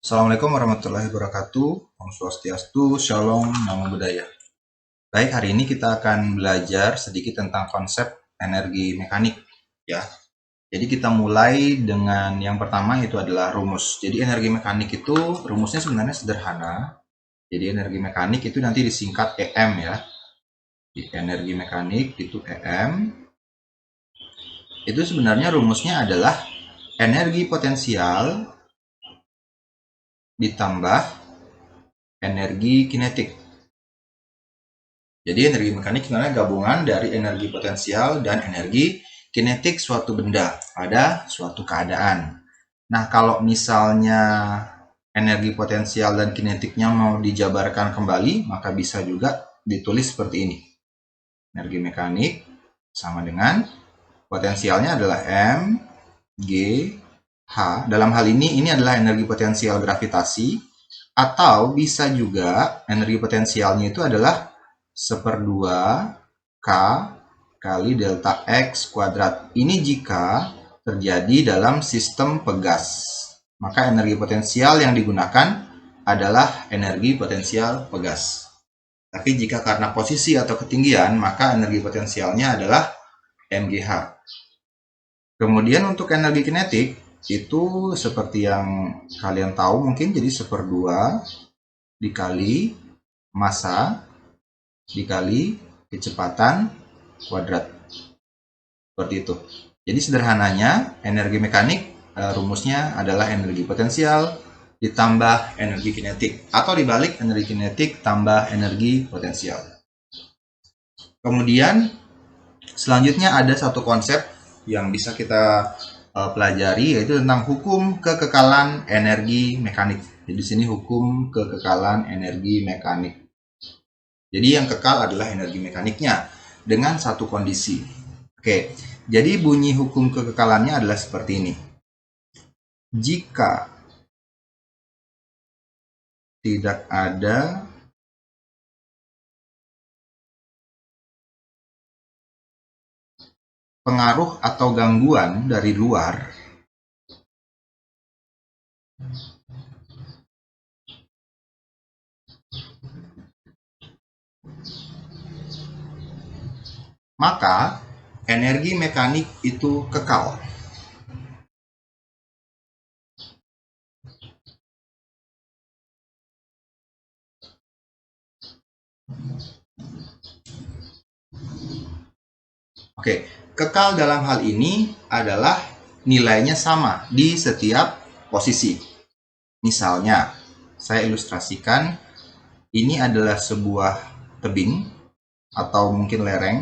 Assalamualaikum warahmatullahi wabarakatuh. Om Swastiastu, Shalom, Namo Buddhaya. Baik, hari ini kita akan belajar sedikit tentang konsep energi mekanik, ya. Jadi kita mulai dengan yang pertama itu adalah rumus. Jadi energi mekanik itu rumusnya sebenarnya sederhana. Jadi energi mekanik itu nanti disingkat EM, ya. Di energi mekanik itu EM. Itu sebenarnya rumusnya adalah energi potensial ditambah energi kinetik. Jadi energi mekanik sebenarnya gabungan dari energi potensial dan energi kinetik suatu benda pada suatu keadaan. Nah, kalau misalnya energi potensial dan kinetiknya mau dijabarkan kembali, maka bisa juga ditulis seperti ini. Energi mekanik sama dengan potensialnya adalah M, G, H. Dalam hal ini adalah energi potensial gravitasi, atau bisa juga energi potensialnya itu adalah 1/2 K kali delta X kuadrat. Ini jika terjadi dalam sistem pegas. Maka energi potensial yang digunakan adalah energi potensial pegas. Tapi jika karena posisi atau ketinggian, maka energi potensialnya adalah MGH. Kemudian untuk energi kinetik, itu seperti yang kalian tahu mungkin, jadi 1/2 dikali massa dikali kecepatan kuadrat. Seperti itu. Jadi sederhananya energi mekanik rumusnya adalah energi potensial ditambah energi kinetik, atau dibalik energi kinetik tambah energi potensial. Kemudian selanjutnya ada satu konsep yang bisa kita pelajari, yaitu tentang hukum kekekalan energi mekanik. Jadi di sini hukum kekekalan energi mekanik. Jadi yang kekal adalah energi mekaniknya dengan satu kondisi. Oke, jadi bunyi hukum kekekalannya adalah seperti ini. Jika tidak ada pengaruh atau gangguan dari luar, maka energi mekanik itu kekal. Oke, kekal dalam hal ini adalah nilainya sama di setiap posisi. Misalnya, saya ilustrasikan, ini adalah sebuah tebing atau mungkin lereng.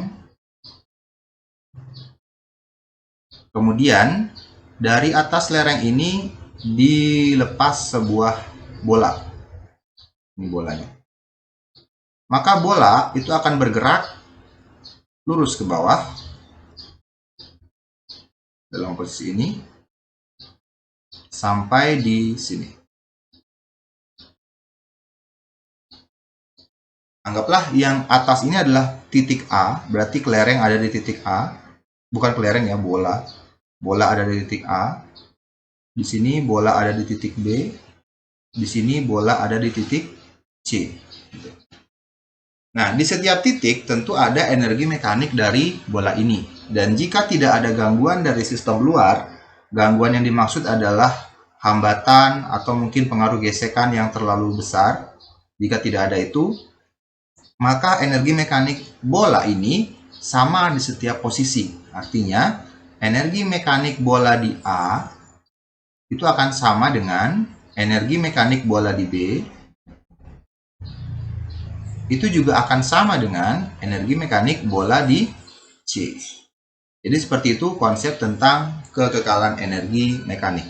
Kemudian, dari atas lereng ini dilepas sebuah bola. Ini bolanya. Maka bola itu akan bergerak lurus ke bawah dalam posisi ini sampai di sini. Anggaplah yang atas ini adalah titik A, berarti kelereng ada di titik A. Bukan kelereng ya, bola. Bola ada di titik A. Di sini bola ada di titik B. Di sini bola ada di titik C. Nah, di setiap titik tentu ada energi mekanik dari bola ini. Dan jika tidak ada gangguan dari sistem luar, gangguan yang dimaksud adalah hambatan atau mungkin pengaruh gesekan yang terlalu besar. Jika tidak ada itu, maka energi mekanik bola ini sama di setiap posisi. Artinya, energi mekanik bola di A itu akan sama dengan energi mekanik bola di B. Itu juga akan sama dengan energi mekanik bola di C. Jadi seperti itu konsep tentang kekekalan energi mekanik.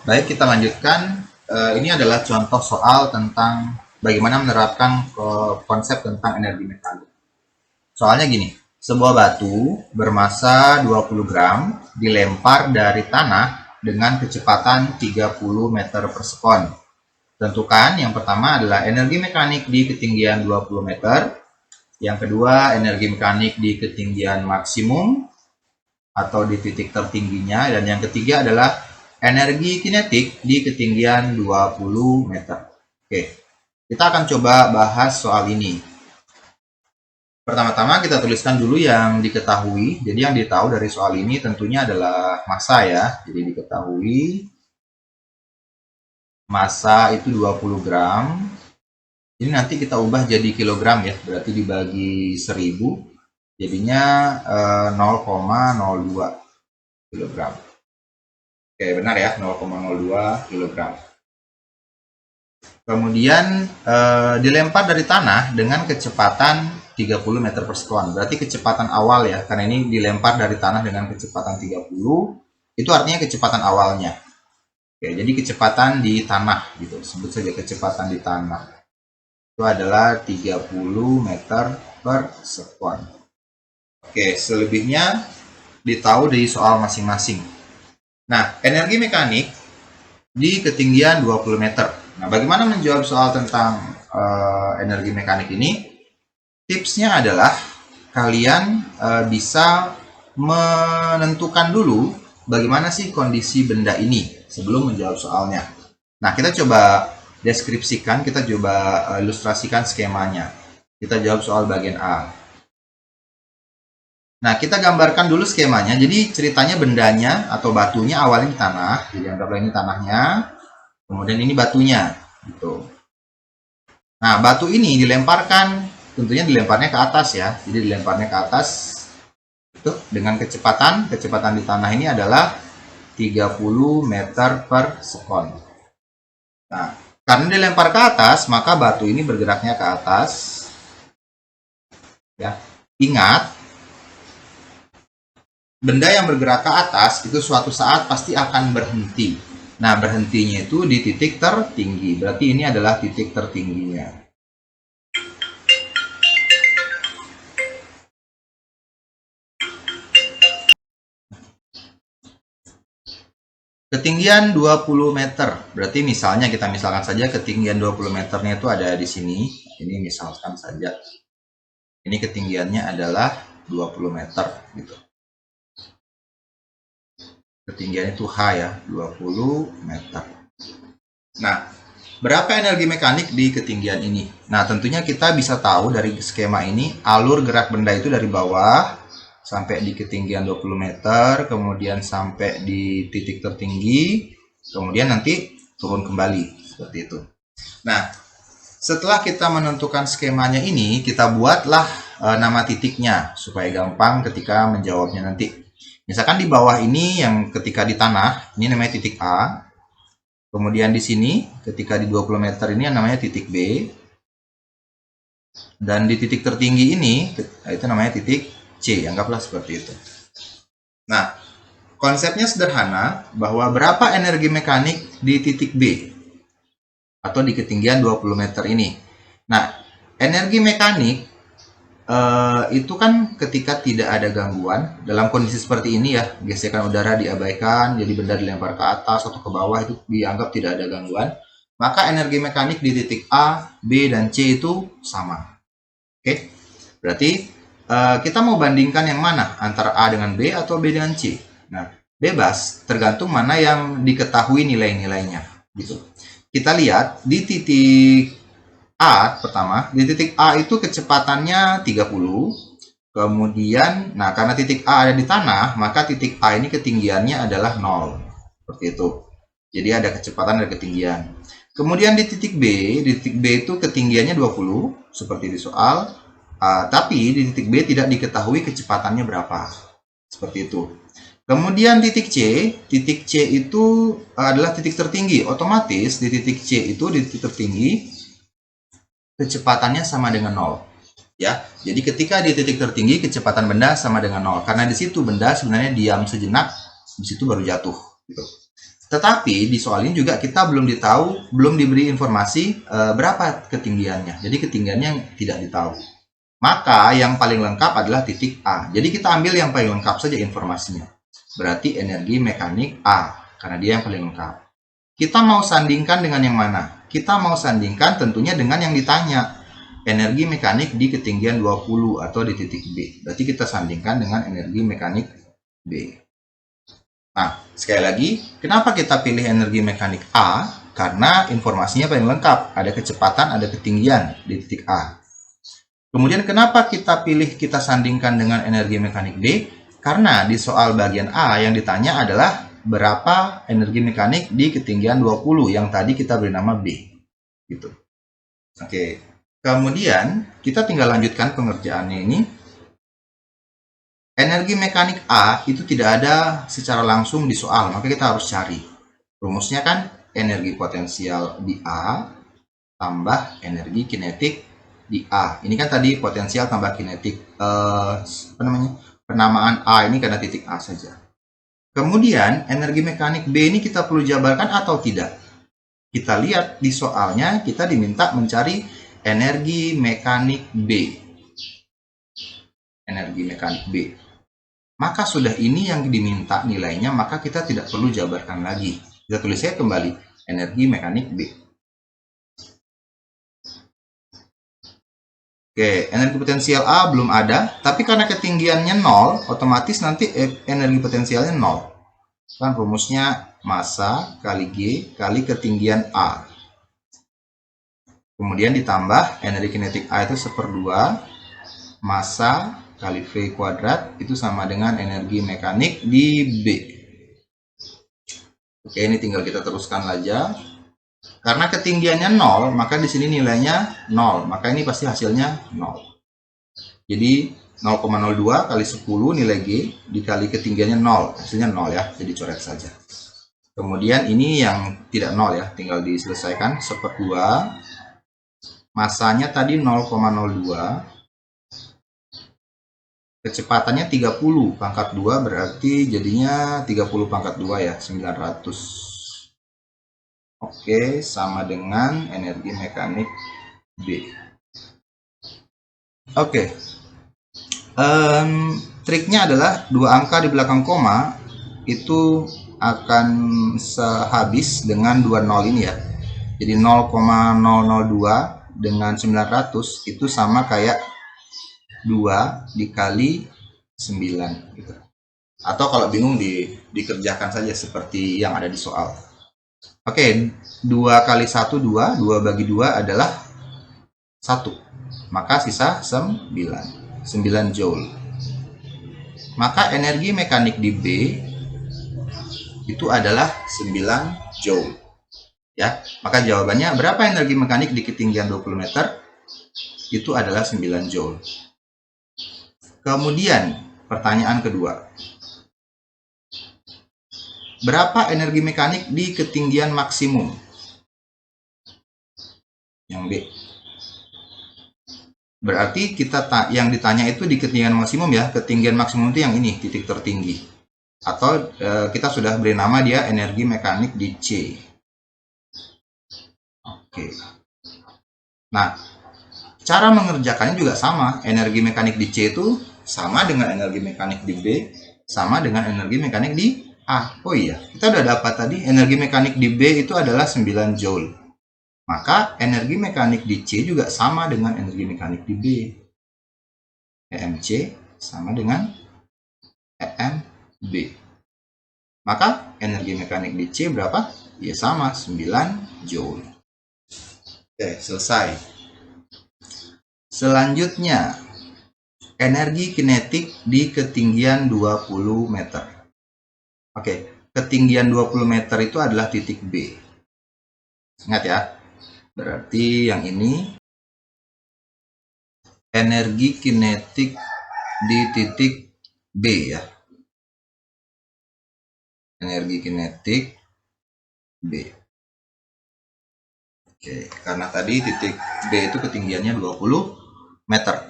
Baik, kita lanjutkan. Ini adalah contoh soal tentang bagaimana menerapkan konsep tentang energi mekanik. Soalnya gini, sebuah batu bermassa 20 gram dilempar dari tanah dengan kecepatan 30 meter per sekon. Tentukan yang pertama adalah energi mekanik di ketinggian 20 meter. Yang kedua, energi mekanik di ketinggian maksimum. atau di titik tertingginya, dan yang ketiga adalah energi kinetik di ketinggian 20 meter. Oke, kita akan coba bahas soal ini. Pertama-tama kita tuliskan dulu yang diketahui. Jadi yang ditahu dari soal ini tentunya adalah massa ya. Jadi diketahui massa itu 20 gram. Ini nanti kita ubah jadi kilogram ya. Berarti dibagi 1000 jadinya 0,02 kilogram. Oke, benar ya, 0,02 kilogram. Kemudian dilempar dari tanah dengan kecepatan 30 meter per sekon. Berarti kecepatan awal ya, karena ini dilempar dari tanah dengan kecepatan 30, itu artinya kecepatan awalnya. Oke, jadi kecepatan di tanah gitu, sebut saja kecepatan di tanah. Itu adalah 30 meter per sekon. Oke, selebihnya ditahu dari soal masing-masing. Nah, energi mekanik di ketinggian 20 meter. Nah, bagaimana menjawab soal tentang energi mekanik ini? Tipsnya adalah kalian bisa menentukan dulu bagaimana sih kondisi benda ini sebelum menjawab soalnya. Nah, kita coba deskripsikan, kita coba ilustrasikan skemanya. Kita jawab soal bagian A. Nah, kita gambarkan dulu skemanya. Jadi ceritanya bendanya atau batunya awalnya di tanah. Jadi anggaplah ini tanahnya. Kemudian ini batunya. Gitu. Nah, batu ini dilemparkan, tentunya dilemparnya ke atas ya. Jadi dilemparnya ke atas itu dengan kecepatan di tanah ini adalah 30 meter per sekon. Nah, karena dilempar ke atas, maka batu ini bergeraknya ke atas. Ya. Ingat, benda yang bergerak ke atas itu suatu saat pasti akan berhenti. Nah, berhentinya itu di titik tertinggi. Berarti ini adalah titik tertingginya. Ketinggian 20 meter. Berarti misalnya kita misalkan saja ketinggian 20 meternya itu ada di sini. Ini misalkan saja. Ini ketinggiannya adalah 20 meter gitu. Ketinggian itu H ya, 20 meter. Nah, berapa energi mekanik di ketinggian ini? Nah, tentunya kita bisa tahu dari skema ini, alur gerak benda itu dari bawah sampai di ketinggian 20 meter, kemudian sampai di titik tertinggi, kemudian nanti turun kembali, seperti itu. Nah, setelah kita menentukan skemanya ini, kita buatlah nama titiknya, supaya gampang ketika menjawabnya nanti. Misalkan di bawah ini yang ketika di tanah, ini namanya titik A. Kemudian di sini ketika di 20 meter ini yang namanya titik B. Dan di titik tertinggi ini itu namanya titik C, anggaplah seperti itu. Nah, konsepnya sederhana bahwa berapa energi mekanik di titik B atau di ketinggian 20 meter ini. Nah, energi mekanik itu kan ketika tidak ada gangguan dalam kondisi seperti ini ya, gesekan udara diabaikan, jadi benda dilempar ke atas atau ke bawah itu dianggap tidak ada gangguan, maka energi mekanik di titik A, B, dan C itu sama. Oke, berarti kita mau bandingkan yang mana antara A dengan B atau B dengan C. Nah, bebas, tergantung mana yang diketahui nilai-nilainya gitu. Kita lihat di titik A pertama, di titik A itu kecepatannya 30. Kemudian, nah karena titik A ada di tanah, maka titik A ini ketinggiannya adalah 0. Seperti itu. Jadi ada kecepatan dan ketinggian. Kemudian di titik B itu ketinggiannya 20, seperti di soal. Tapi di titik B tidak diketahui kecepatannya berapa. Seperti itu. Kemudian titik C itu adalah titik tertinggi. Otomatis di titik C itu, di titik tertinggi, kecepatannya sama dengan 0 ya. Jadi ketika di titik tertinggi kecepatan benda sama dengan 0 karena di situ benda sebenarnya diam sejenak, di situ baru jatuh gitu. Tetapi di soal ini juga kita belum diberi informasi berapa ketinggiannya. Jadi ketinggiannya tidak ditahu. Maka yang paling lengkap adalah titik A. Jadi kita ambil yang paling lengkap saja informasinya. Berarti energi mekanik A karena dia yang paling lengkap. Kita mau sandingkan dengan yang mana? Kita mau sandingkan tentunya dengan yang ditanya. Energi mekanik di ketinggian 20 atau di titik B. Berarti kita sandingkan dengan energi mekanik B. Nah, sekali lagi, kenapa kita pilih energi mekanik A? Karena informasinya paling lengkap, ada kecepatan, ada ketinggian di titik A. Kemudian kenapa kita sandingkan dengan energi mekanik B? Karena di soal bagian A yang ditanya adalah berapa energi mekanik di ketinggian 20 yang tadi kita beri nama B. Gitu. Oke. Kemudian kita tinggal lanjutkan pengerjaannya ini. Energi mekanik A itu tidak ada secara langsung di soal, maka kita harus cari. Rumusnya kan energi potensial di A tambah energi kinetik di A. Ini kan tadi potensial tambah kinetik. Penamaan A ini karena titik A saja. Kemudian energi mekanik B ini kita perlu jabarkan atau tidak? Kita lihat di soalnya kita diminta mencari energi mekanik B. Energi mekanik B. Maka sudah ini yang diminta nilainya, maka kita tidak perlu jabarkan lagi. Kita tulis saja kembali energi mekanik B. Oke, energi potensial A belum ada, tapi karena ketinggiannya 0, otomatis nanti energi potensialnya 0. Kan rumusnya massa kali G kali ketinggian A. Kemudian ditambah energi kinetik A itu 1/2 massa kali V kuadrat itu sama dengan energi mekanik di B. Oke, ini tinggal kita teruskan aja. Karena ketinggiannya 0, maka di sini nilainya 0. Maka ini pasti hasilnya 0. Jadi 0,02 kali 10 nilai G dikali ketinggiannya 0. Hasilnya 0 ya, jadi coret saja. Kemudian ini yang tidak 0 ya, tinggal diselesaikan 1/2. Masanya tadi 0,02. Kecepatannya 30 pangkat 2 berarti jadinya 30 pangkat 2 ya, 900. Oke, sama dengan energi mekanik B. Oke. Triknya adalah dua angka di belakang koma itu akan sehabis dengan 2 ini ya. Jadi 0,002 dengan 900 itu sama kayak 2 dikali 9 gitu. Atau kalau bingung dikerjakan saja seperti yang ada di soal. Oke, 2 kali 1 2, 2 bagi 2 adalah 1. Maka sisa 9 joule. Maka energi mekanik di B itu adalah 9 joule. Ya, maka jawabannya berapa energi mekanik di ketinggian 20 meter? Itu adalah 9 joule. Kemudian, pertanyaan kedua. Berapa energi mekanik di ketinggian maksimum? Yang B. Berarti yang ditanya itu di ketinggian maksimum ya. Ketinggian maksimum itu yang ini, titik tertinggi. Atau kita sudah beri nama dia energi mekanik di C. Oke. Nah, cara mengerjakannya juga sama. Energi mekanik di C itu sama dengan energi mekanik di B, sama dengan energi mekanik di A. Oh iya, kita udah dapat tadi energi mekanik di B itu adalah 9 joule. Maka energi mekanik di C juga sama dengan energi mekanik di B. EMC sama dengan EMB. Maka energi mekanik di C berapa? Ya sama, 9 joule. Oke, selesai. Selanjutnya, energi kinetik di ketinggian 20 meter. Oke, ketinggian 20 meter itu adalah titik B. Ingat ya, berarti yang ini energi kinetik di titik B ya. Energi kinetik B. Oke, karena tadi titik B itu ketinggiannya 20 meter.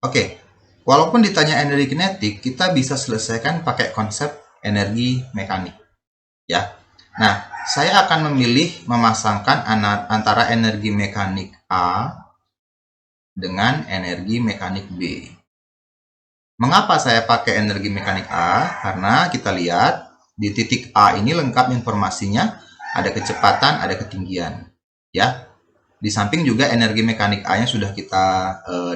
Oke, walaupun ditanya energi kinetik, kita bisa selesaikan pakai konsep energi mekanik. Ya. Nah, saya akan memilih memasangkan antara energi mekanik A dengan energi mekanik B. Mengapa saya pakai energi mekanik A? Karena kita lihat di titik A ini lengkap informasinya, ada kecepatan, ada ketinggian. Ya. Di samping juga energi mekanik A-nya sudah kita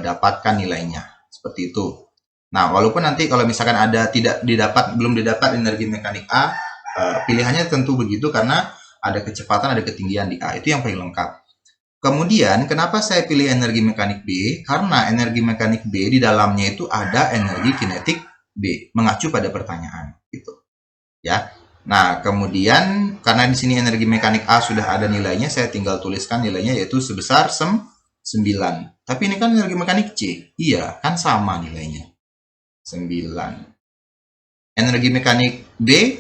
dapatkan nilainya. Seperti itu. Nah, walaupun nanti kalau misalkan ada belum didapat energi mekanik A, pilihannya tentu begitu karena ada kecepatan, ada ketinggian di A. Itu yang paling lengkap. Kemudian, kenapa saya pilih energi mekanik B? Karena energi mekanik B di dalamnya itu ada energi kinetik B, mengacu pada pertanyaan gitu. Ya. Nah, kemudian karena di sini energi mekanik A sudah ada nilainya, saya tinggal tuliskan nilainya yaitu sebesar 9. Tapi ini kan energi mekanik C. Iya, kan sama nilainya. 9. Energi mekanik B.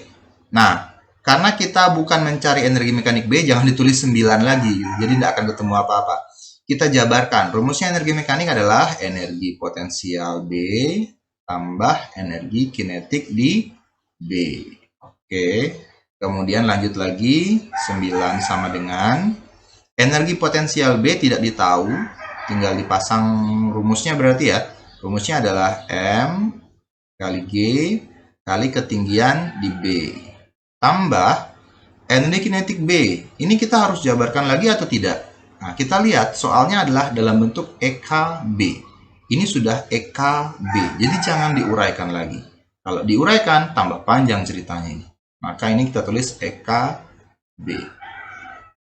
Nah, karena kita bukan mencari energi mekanik B, jangan ditulis 9 lagi. Jadi tidak akan ketemu apa-apa. Kita jabarkan. Rumusnya energi mekanik adalah energi potensial B tambah energi kinetik di B. Oke. Kemudian lanjut lagi. 9 sama dengan energi potensial B tidak ditahu. Tinggal dipasang rumusnya berarti ya. Rumusnya adalah M kali G kali ketinggian di B. Tambah energi kinetik B. Ini kita harus jabarkan lagi atau tidak? Nah, kita lihat soalnya adalah dalam bentuk EKB. Ini sudah EKB. Jadi jangan diuraikan lagi. Kalau diuraikan, tambah panjang ceritanya ini. Maka ini kita tulis EKB.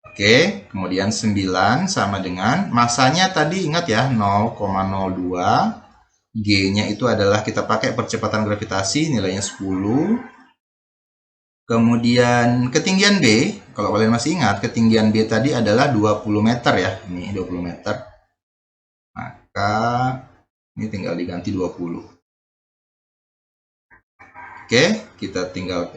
Oke, kemudian 9 sama dengan masanya tadi ingat ya 0,02. G-nya itu adalah kita pakai percepatan gravitasi, nilainya 10. Kemudian ketinggian B, kalau kalian masih ingat, ketinggian B tadi adalah 20 meter ya. Ini 20 meter. Maka ini tinggal diganti 20. Oke, kita tinggal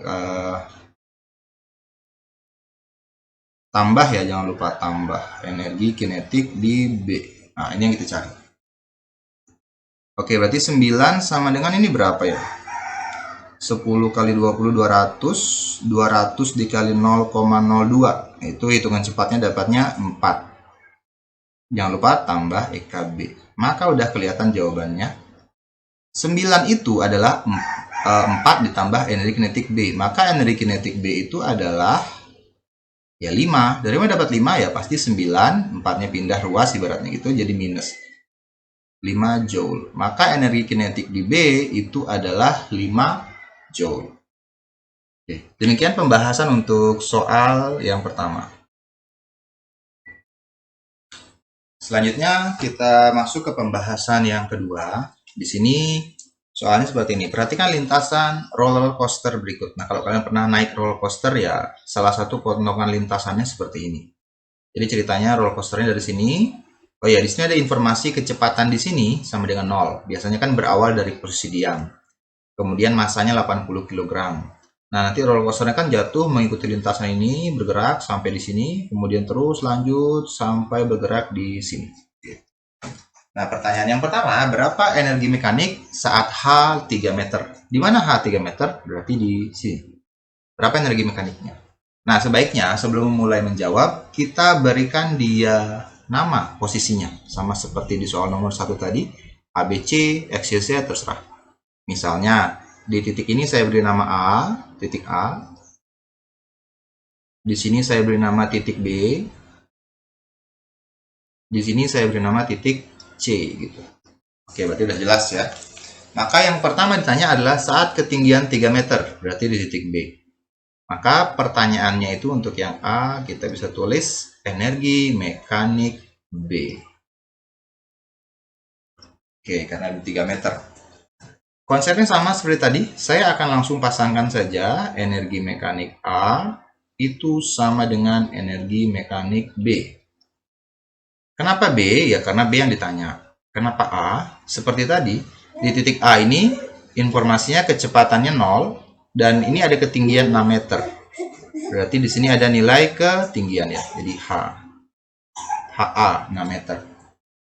tambah ya, jangan lupa tambah energi kinetik di B. Nah, ini yang kita cari. Oke, berarti 9 sama dengan ini berapa ya? 10 kali 20, 200. 200 dikali 0,02. Itu hitungan cepatnya dapatnya 4. Jangan lupa tambah EKB. Maka udah kelihatan jawabannya. 9 itu adalah 4 ditambah energi kinetik B. Maka energi kinetik B itu adalah ya 5. Dari mana dapat 5 ya? Pasti 9. 4-nya pindah ruas ibaratnya gitu. Jadi minus 5 Joule. Maka energi kinetik di B itu adalah 5 Joule. Oke, demikian pembahasan untuk soal yang pertama. Selanjutnya kita masuk ke pembahasan yang kedua. Di sini soalnya seperti ini. Perhatikan lintasan roller coaster berikut. Nah, kalau kalian pernah naik roller coaster ya salah satu potongan lintasannya seperti ini. Jadi ceritanya roller coasternya dari sini. Oh ya, di sini ada informasi kecepatan di sini sama dengan 0. Biasanya kan berawal dari posisi diam. Kemudian masanya 80 kg. Nah, nanti roller coasternya kan jatuh mengikuti lintasan ini, bergerak sampai di sini, kemudian terus lanjut sampai bergerak di sini. Nah, pertanyaan yang pertama, berapa energi mekanik saat H 3 meter? Di mana H 3 meter? Berarti di sini. Berapa energi mekaniknya? Nah, sebaiknya sebelum mulai menjawab, kita berikan dia nama posisinya. Sama seperti di soal nomor 1 tadi, ABC, XYZ, terserah. Misalnya, di titik ini saya beri nama A, titik A. Di sini saya beri nama titik B. Di sini saya beri nama titik C gitu. Oke, berarti udah jelas ya. Maka yang pertama ditanya adalah saat ketinggian 3 meter, berarti di titik B. Maka pertanyaannya itu untuk yang A, kita bisa tulis energi mekanik B. Oke, karena di 3 meter. Konsepnya sama seperti tadi, saya akan langsung pasangkan saja energi mekanik A itu sama dengan energi mekanik B. Kenapa B? Ya karena B yang ditanya. Kenapa A? Seperti tadi, di titik A ini informasinya kecepatannya 0 dan ini ada ketinggian 6 meter. Berarti di sini ada nilai ketinggian ya. Jadi HA 6 meter.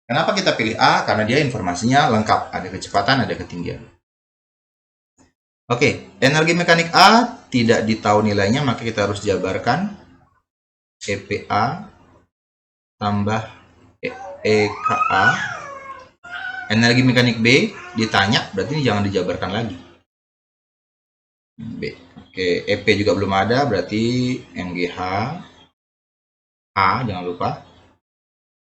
Kenapa kita pilih A? Karena dia informasinya lengkap, ada kecepatan, ada ketinggian. Oke, energi mekanik A tidak ditahu nilainya, maka kita harus jabarkan EPA tambah EKA. Energi mekanik B ditanya, berarti ini jangan dijabarkan lagi. B. Oke, EP juga belum ada, berarti MGH A, jangan lupa.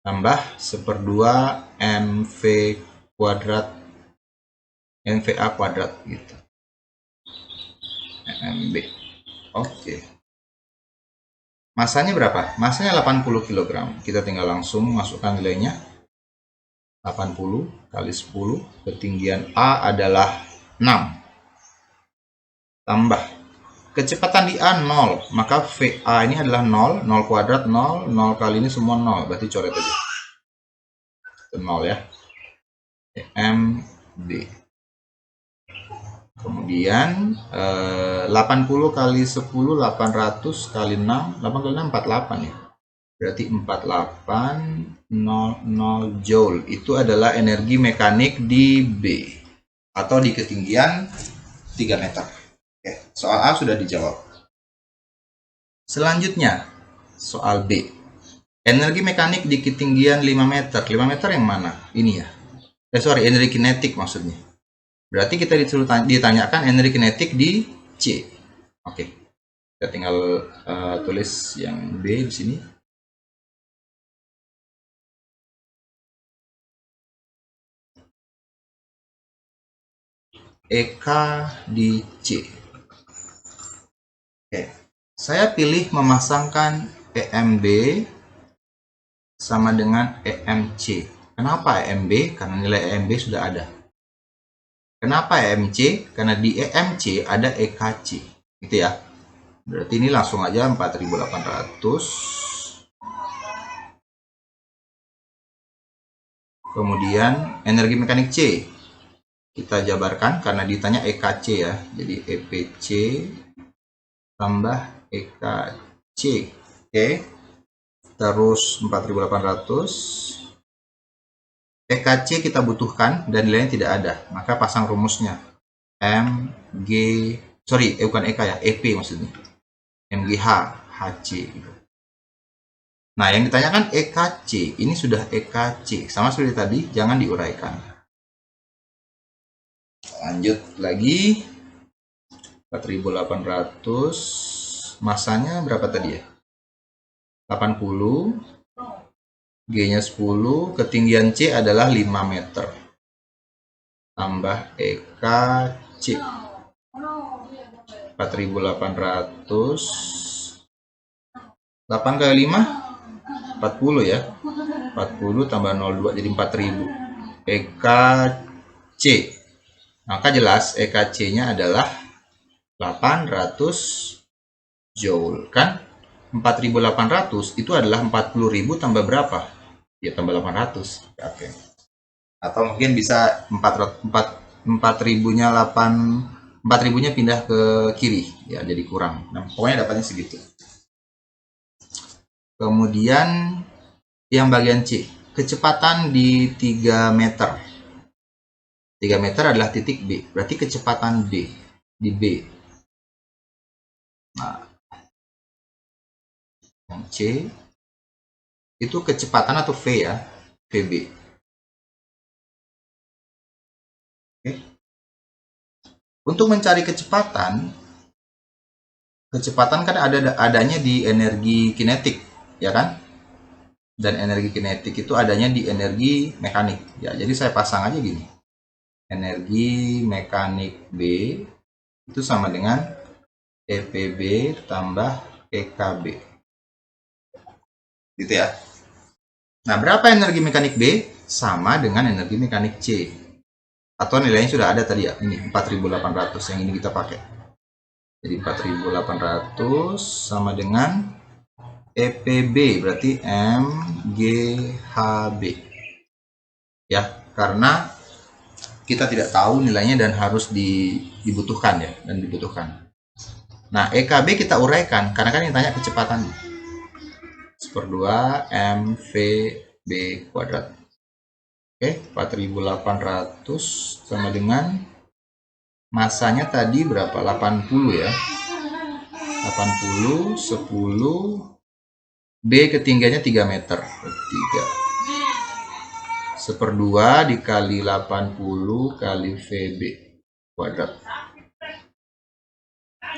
Tambah 1/2 MV kuadrat MVA kuadrat gitu. MB. Oke. Masanya berapa? Masanya 80 kg. Kita tinggal langsung masukkan nilainya. 80 kali 10. Ketinggian A adalah 6. Tambah. Kecepatan di A 0. Maka VA ini adalah 0. 0 kuadrat 0. 0 kali ini semua 0. Berarti coret aja. 0 ya. MB. Kemudian 80 kali 10 800 kali 6, 8 kali 6 48 ya. Berarti 4800 joule. Itu adalah energi mekanik di B atau di ketinggian 3 meter. Oke, soal A sudah dijawab. Selanjutnya soal B. Energi mekanik di ketinggian 5 meter. 5 meter yang mana? Ini ya. Energi kinetik maksudnya. Berarti kita ditanyakan energi kinetik di C. Oke. Kita tinggal tulis yang B di sini. EK di C. Oke. Saya pilih memasangkan EMB sama dengan EMC. Kenapa EMB? Karena nilai EMB sudah ada. Kenapa EMC? Karena di EMC ada EKC, gitu ya. Berarti ini langsung aja 4800. Kemudian energi mekanik C. Kita jabarkan karena ditanya EKC ya. Jadi EPC tambah EKC. Oke. Terus 4800. EKC kita butuhkan dan nilainya tidak ada, maka pasang rumusnya bukan EK ya, EP maksudnya, MGH, HC gitu. Nah, yang ditanyakan EKC, ini sudah EKC, sama seperti tadi, jangan diuraikan. Lanjut lagi, 4800, masanya berapa tadi ya? 80. G-nya 10, ketinggian C adalah 5 meter. Tambah EKC. 4800. 8 kali 5? 40 ya. 40 tambah 02 jadi 4000. EKC. Maka jelas EKC-nya adalah 800 joule. Kan 4800 itu adalah 40.000 tambah berapa? Ya tambah 800. Oke. Atau mungkin bisa 4.000-nya 4.000-nya pindah ke kiri ya, jadi kurang. Nah, pokoknya dapatnya segitu. Kemudian yang bagian C, kecepatan di 3 meter. 3 meter adalah titik B, berarti kecepatan B di B. Nah, yang C itu kecepatan atau V ya, VB. Oke. Untuk mencari kecepatan kan adanya di energi kinetik, ya kan? Dan energi kinetik itu adanya di energi mekanik. Ya, jadi saya pasang aja gini. Energi mekanik B itu sama dengan EPB tambah EKB. Gitu ya. Nah, berapa energi mekanik B? Sama dengan energi mekanik C. Atau nilainya sudah ada tadi ya. Ini 4800 yang ini kita pakai. Jadi 4800 sama dengan EPB, berarti MGHB. Ya, karena kita tidak tahu nilainya dan harus dibutuhkan ya, dan dibutuhkan. Nah, EKB kita uraikan karena kan yang tanya kecepatan. 1/2 MVB kuadrat. Oke, 4800 sama dengan masanya tadi berapa? 80 ya. 80, 10, B ketinggiannya 3 meter. 3. 1/2 dikali 80 kali VB kuadrat.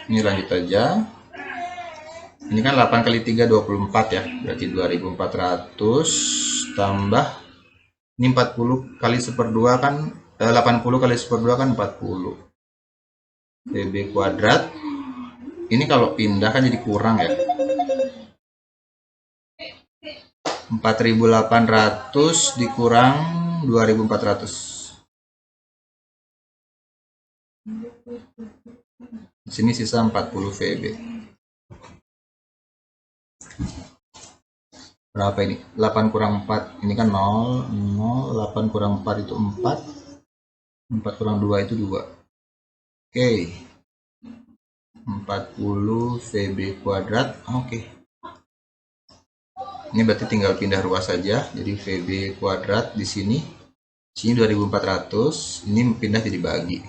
Ini lanjut aja. Ini kan 8 kali 3 24 ya, berarti 2400 tambah ini 40 kali 1/2 kan 80 kali 10/2 kan 40. VB kuadrat. Ini kalau pindah kan jadi kurang ya. 4.800 dikurang 2.400. Di sini sisa 40 VB. Berapa ini? 8 kurang 4. Ini kan 0, 0, 8 kurang 4 itu 4. 4 kurang 2 itu 2. Oke. 40 VB kuadrat. Oke. Ini berarti tinggal pindah ruas saja. Jadi VB kuadrat di sini. Sini 2.400. Ini pindah jadi bagi.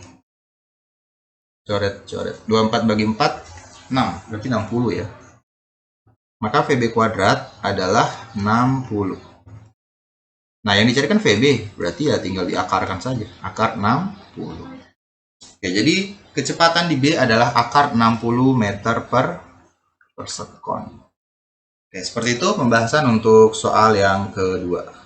Coret. 24 bagi 4, 6. Berarti 60 ya. Maka VB kuadrat adalah 60. Nah, yang dicarikan VB. Berarti ya tinggal diakarkan saja. Akar 60. Oke, jadi kecepatan di B adalah akar 60 meter per sekon. Oke, seperti itu pembahasan untuk soal yang kedua.